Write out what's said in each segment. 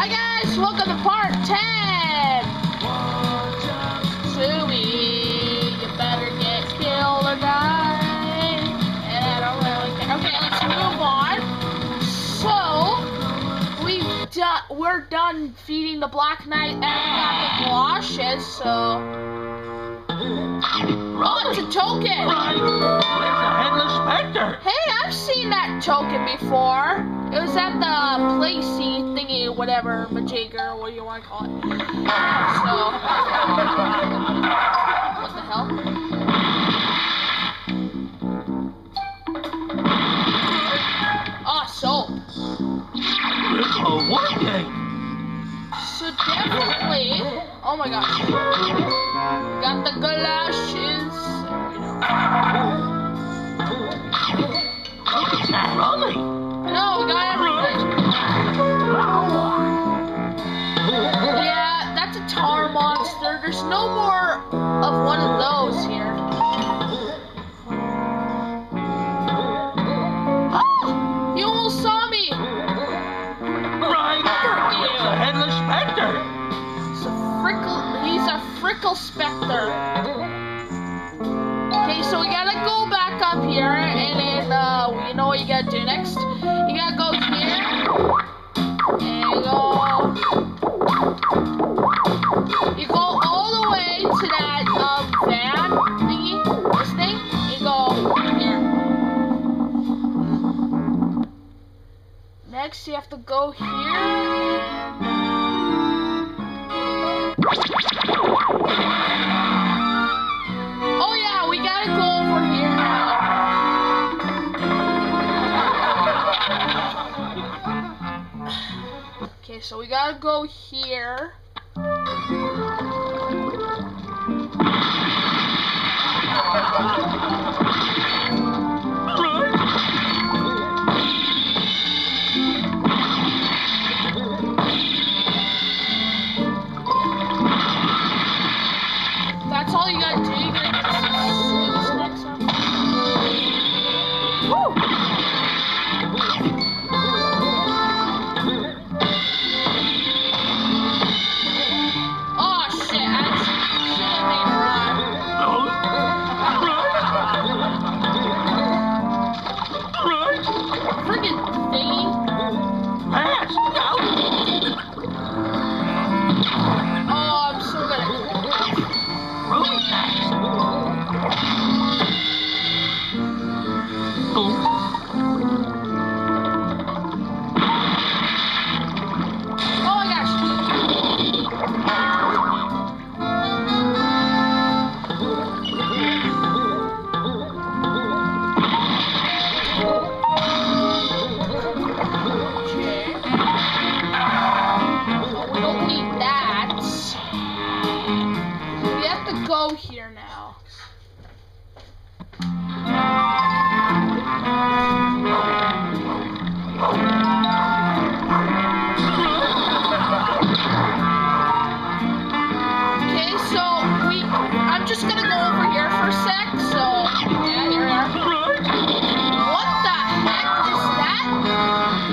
Hi guys, welcome to part 10! Chewie, you better get killed or die. And I don't really care. Okay, let's move on. So, we're done feeding the Black Knight and we got the galoshes, so... Oh, it's a token! Right! It's a Headless Spectre! Hey, I've seen that token before. It was at the Placey thingy, whatever, Majigger, what do you want to call it. So, what the hell? Oh, soap. It's a working! So definitely, oh my gosh. Got the galoshes. It's not rolling! No, we got everything. Yeah, that's a tar monster. There's no more of one of those here. Oh! You almost saw me! Right! It's a Headless Spectre! He's a Frickle Spectre. Okay, so we gotta go back up here, and then, you know what you gotta do next? You gotta go here, and you go all the way to that, van thingy, this thing, and you go here. Next, you have to go here, and... Oh yeah, we gotta go over here now. Okay, so we gotta go here. That's all you gotta do. You gotta get this next up. Woo! Oh shit! I should have made a run. Friggin' thingy. Pass! Oh, I'm so good at it. Ruby tax! Oh my gosh! Okay. Oh, we don't need that. We have to go here now. Okay, so I'm just gonna go over here for a sec, so, yeah, here we are. What the heck is that?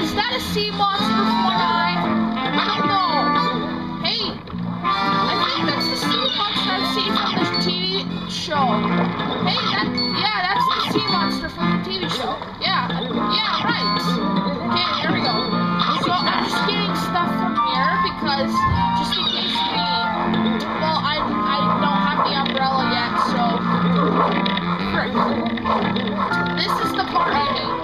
Is that a sea monster with one eye? I don't know. Hey, I think that's the sea monster I've seen from this TV show. Hey, that's the sea monster from the TV show. Yeah, right. Okay, here we go. So I'm just getting stuff from here because just in case well, I don't have the umbrella yet, so frick. This is the part I hate.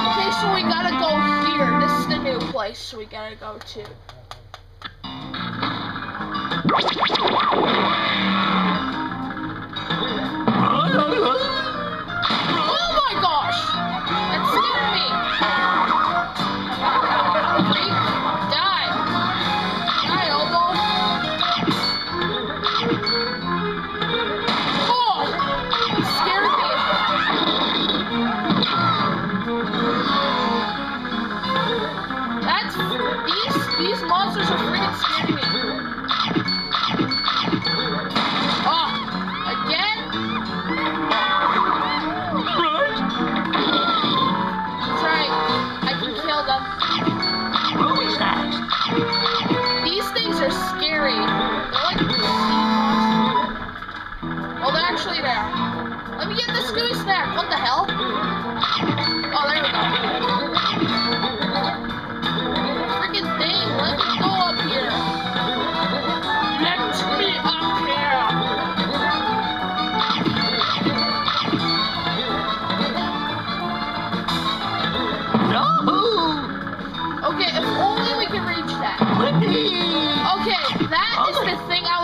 Okay, so we gotta go here. This is the new place, so we gotta go to. Oh my gosh! That scared me! Freak, die! Die, Obo! Oh! It scared me! These monsters are freaking scaring me!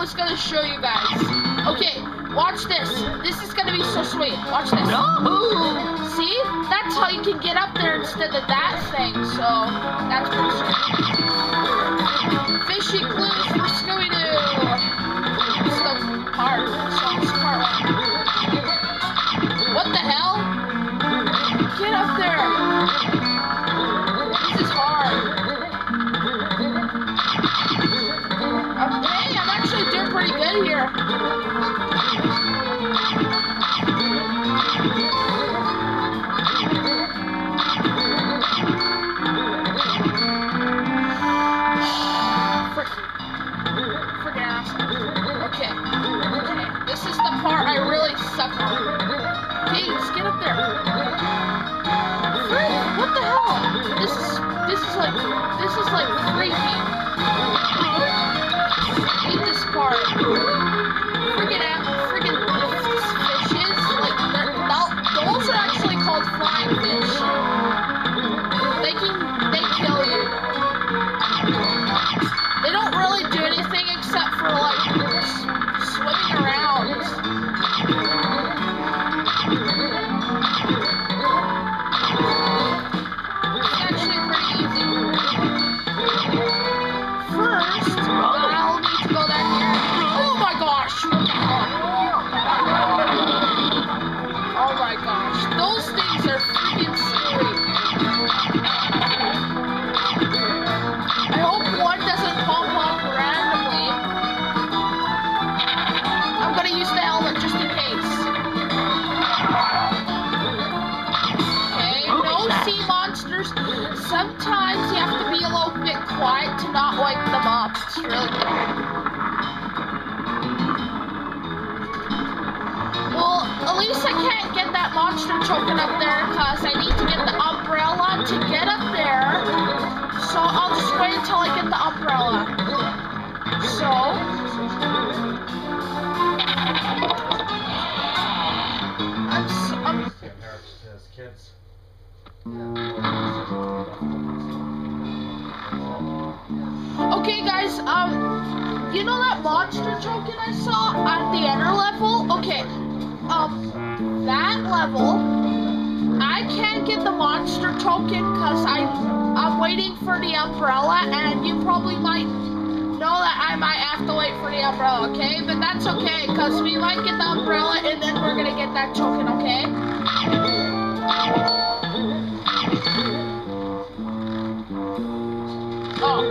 was gonna show you guys. Okay, watch this. This is gonna be so sweet. Watch this. No! See? That's how you can get up there instead of that thing. So that's pretty sweet. Fishy clues for Scooby-Doo. It's the part. So it's part one. What the hell? Get up there. This is hard. Hey, I'm actually doing pretty good here. Freaking awesome. Okay. This is the part I really suck on. Okay, just get up there. What the hell? This is like freaky. I hate this part. Freaking fishes. Like those are actually called flying fish. They kill you. They don't really do anything except for like swimming around. It's actually pretty easy. First, I'll need to go down here. Oh my gosh! What the hell? Oh my gosh, those things are freaking scary. I hope one doesn't pop up randomly. I'm gonna use the helmet just in case. Okay, no sea monsters. Sometimes you have to be a little bit quiet to not wake them up. It's really good. Well, at least I can't get that monster choking up there because I need to get the umbrella to get up there. So I'll just wait until I get the umbrella. So I'm As kids. okay, guys. You know that monster token I saw at the inner level? Okay. That level, I can't get the monster token because I'm waiting for the umbrella, and you probably might know that I might have to wait for the umbrella, okay? But that's okay, because we might get the umbrella, and then we're gonna get that token, okay? Oh.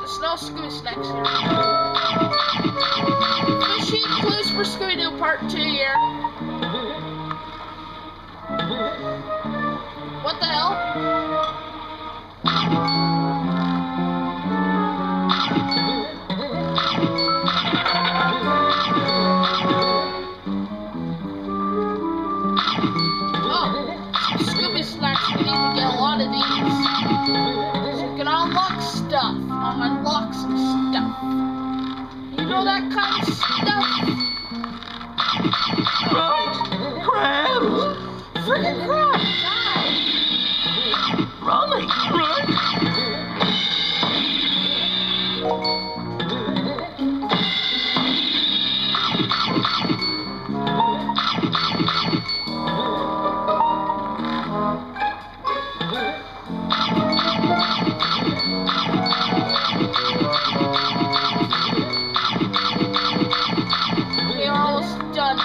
There's no Scooby Snacks here. Fishy clues for Scooby-Doo Part 2 here. What the hell? Oh, Scooby Snacks, we need to get a lot of these. So we can unlock stuff. Unlock some stuff. You know that kind of stuff? Crabs! Friggin' crap! Die! Raleigh, run! We're almost done.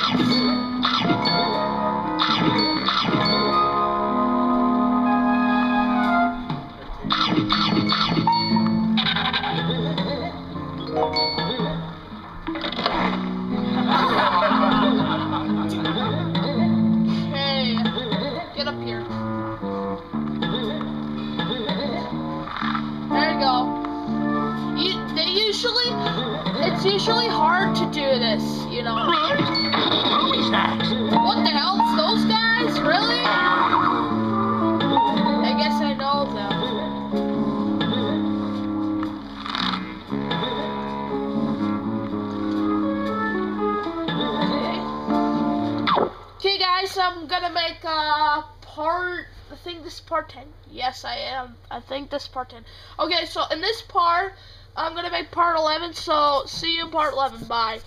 Hey, get up here. There you go. It's usually hard to do this, you know. Scooby Snacks! What the hell? It's those guys? Really? I guess I know them. Okay, guys, I'm gonna make a part. I think this is part 10. Yes, I am. I think this is part 10. Okay, so in this part, I'm gonna make part 11, so see you in part 11. Bye.